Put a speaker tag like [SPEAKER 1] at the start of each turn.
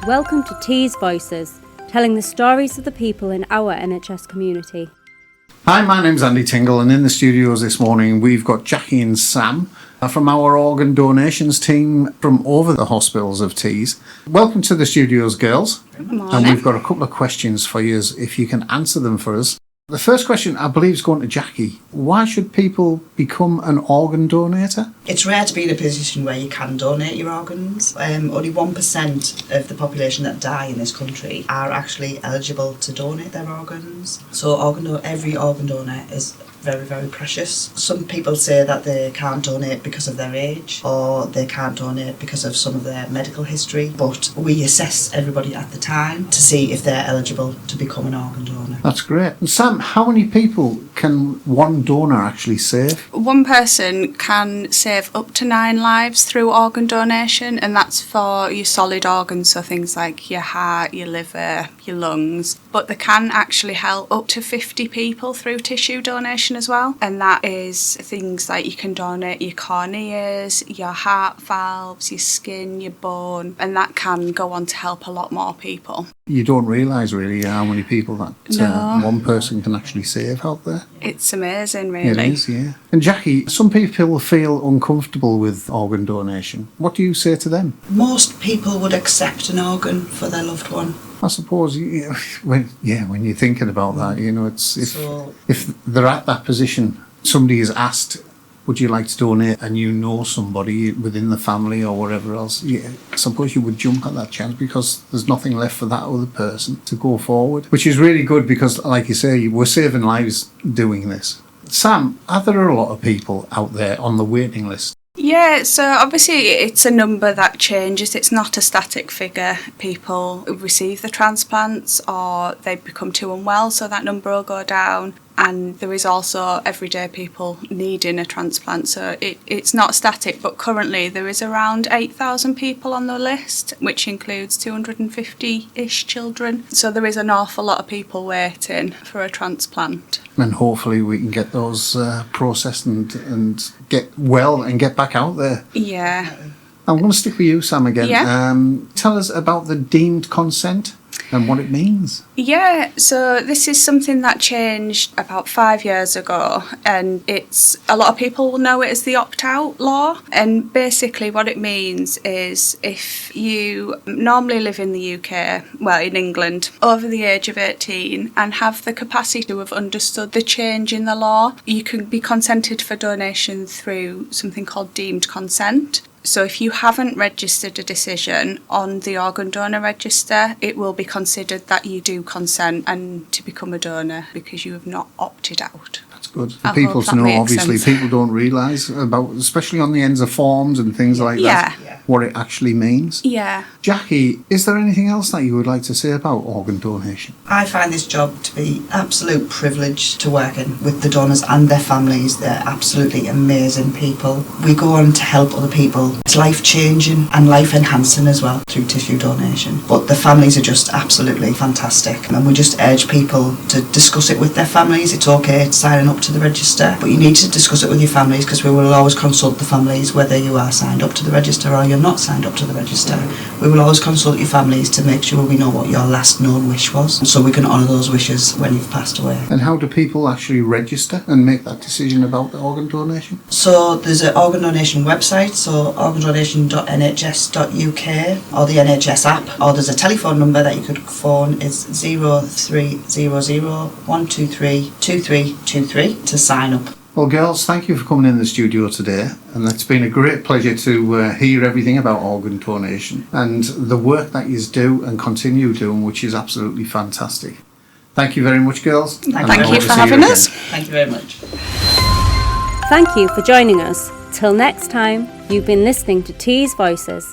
[SPEAKER 1] Welcome to Tees Voices, telling the stories of the people in our NHS community.
[SPEAKER 2] Hi, my name's Andy Tingle, and in the studios this morning we've got Jackie and Sam from our organ donations team from over the hospitals of Tees. Welcome to the studios, girls.
[SPEAKER 1] Good morning.
[SPEAKER 2] And we've got a couple of questions for you, if you can answer them for us. The first question, I believe, is going to Jackie. Why should people become an organ donator?
[SPEAKER 3] It's rare to be in a position where you can donate your organs. Only 1% of the population that die in this country are actually eligible to donate their organs. So every organ donor is very, very precious. Some people say that they can't donate because of their age, or they can't donate because of some of their medical history, but we assess everybody at the time to see if they're eligible to become an organ donor.
[SPEAKER 2] That's great. And Sam, how many people can one donor actually save?
[SPEAKER 4] One person can save up to 9 lives through organ donation, and that's for your solid organs, so things like your heart, your liver, your lungs. But they can actually help up to 50 people through tissue donation as well, and that is things like you can donate your corneas, your heart valves, your skin, your bone, and that can go on to help a lot more people.
[SPEAKER 2] You don't realise really how many people that one person can actually save out there.
[SPEAKER 4] It's amazing, really.
[SPEAKER 2] It is, yeah. And Jackie, some people feel uncomfortable with organ donation. What do you say to them?
[SPEAKER 3] Most people would accept an organ for their loved one.
[SPEAKER 2] I suppose, when you're thinking about that, it's if they're at that position, somebody is asked, would you like to donate, and somebody within the family or whatever else, I suppose you would jump at that chance because there's nothing left for that other person to go forward, which is really good because, like you say, we're saving lives doing this. Sam, are there a lot of people out there on the waiting list?
[SPEAKER 4] Yeah, so obviously it's a number that changes. It's not a static figure. People receive the transplants or they become too unwell, so that number will go down. And there is also everyday people needing a transplant, so it's not static, but currently there is around 8,000 people on the list, which includes 250-ish children. So there is an awful lot of people waiting for a transplant.
[SPEAKER 2] And hopefully we can get those processed and get well and get back out there.
[SPEAKER 4] Yeah.
[SPEAKER 2] I'm going to stick with you, Sam, again.
[SPEAKER 4] Yeah.
[SPEAKER 2] Tell us about the deemed consent and what it means.
[SPEAKER 4] Yeah, so this is something that changed about 5 years ago, and a lot of people will know it as the opt-out law. And basically what it means is if you normally live in the UK, well, in England, over the age of 18 and have the capacity to have understood the change in the law, you can be consented for donation through something called deemed consent. So if you haven't registered a decision on the organ donor register, it will be considered that you do consent and to become a donor because you have not opted out.
[SPEAKER 2] That's good for people to know. Obviously, people don't realise about, especially on the ends of forms and things like that, what it actually means.
[SPEAKER 4] Yeah.
[SPEAKER 2] Jackie, is there anything else that you would like to say about organ donation?
[SPEAKER 3] I find this job to be absolute privilege to working with the donors and their families. They're absolutely amazing people. We go on to help other people. It's life-changing and life-enhancing as well through tissue donation. But the families are just absolutely fantastic, and we just urge people to discuss it with their families. It's okay signing up to the register, but you need to discuss it with your families because we will always consult the families whether you are signed up to the register or you're not signed up to the register. We will always consult your families to make sure we know what your last known wish was, so we can honour those wishes when you've passed away.
[SPEAKER 2] And how do people actually register and make that decision about the organ donation?
[SPEAKER 3] So there's an organ donation website, so organdonation.nhs.uk, or the NHS app, or there's a telephone number that you could phone. It's 0300 123 2323 to sign up.
[SPEAKER 2] Well, girls, thank you for coming in the studio today, and it's been a great pleasure to hear everything about organ donation and the work that you do and continue doing, which is absolutely fantastic. Thank you very much, girls.
[SPEAKER 4] Thank you for having us.
[SPEAKER 3] Thank you very much.
[SPEAKER 1] Thank you for joining us. Till next time, you've been listening to Tees Voices.